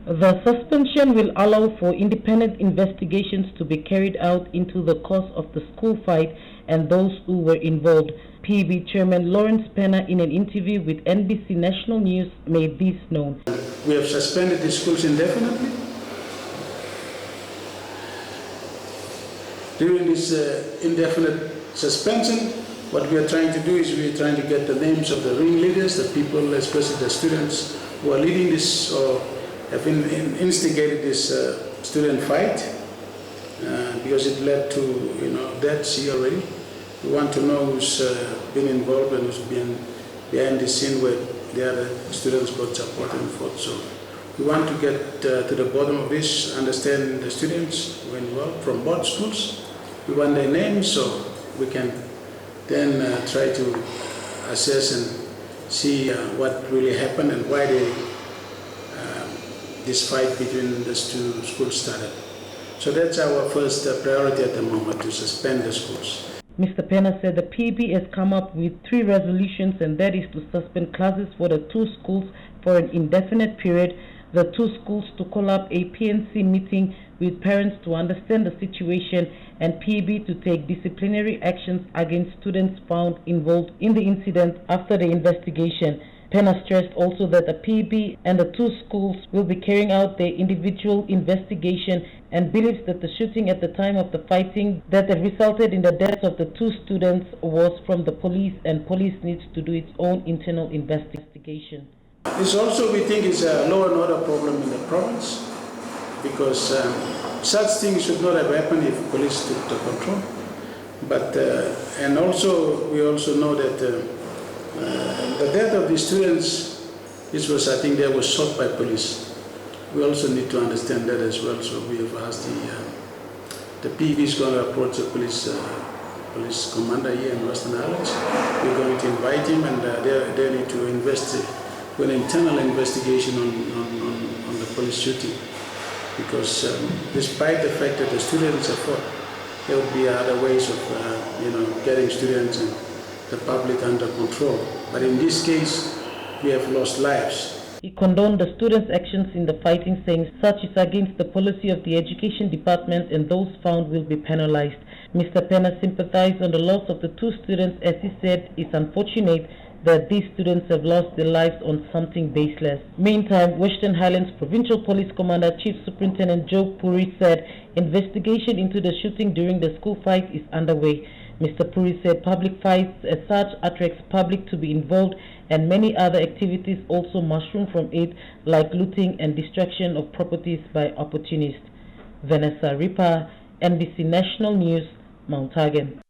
The suspension will allow for independent investigations to be carried out into the cause of the school fight and those who were involved. PEB Chairman Lawrence Penner, in an interview with NBC National News, made this known. We have suspended the schools indefinitely. During this indefinite suspension, what we are trying to do is we are trying to get the names of the ringleaders, the people, especially the students who are leading this or have instigated this student fight, because it led to deaths here already. We want to know who's been involved and who's been behind the scene where the other students got supported and fought. So we want to get to the bottom of this, understand the students who were involved from both schools. We want their names so we can then try to assess and see what really happened and why this fight between these two schools started. So that's our first priority at the moment, to suspend the schools. Mr. Penner said the PEB has come up with 3 resolutions, and that is to suspend classes for the 2 schools for an indefinite period, the 2 schools to call up a PNC meeting with parents to understand the situation, and PEB to take disciplinary actions against students found involved in the incident after the investigation. Penner stressed also that the PEB and the 2 schools will be carrying out their individual investigation and believes that the shooting at the time of the fighting that resulted in the deaths of the 2 students was from the police, and police needs to do its own internal investigation. This also, we think, is a law and order problem in the province, because such things should not have happened if police took the control. But and also we also know that the death of the students, this was, I think, they were shot by police. We also need to understand that as well. So we have asked the PEB is going to approach the police commander here in Western Highlands. We're going to invite him, and they need to do an internal investigation on the police shooting. Because despite the fact that the students are fought, there will be other ways of getting students and the public under control. But in this case, we have lost lives. He condoned the students' actions in the fighting, saying such is against the policy of the Education Department and those found will be penalized. Mr. Penner sympathized on the loss of the 2 students, as he said it's unfortunate that these students have lost their lives on something baseless. Meantime, Western Highlands Provincial Police Commander Chief Superintendent Joe Puri said investigation into the shooting during the school fight is underway. Mr. Puri said public fights as such attracts public to be involved, and many other activities also mushroom from it, like looting and destruction of properties by opportunists. Vanessa Ripa, NBC National News, Mt Hagen.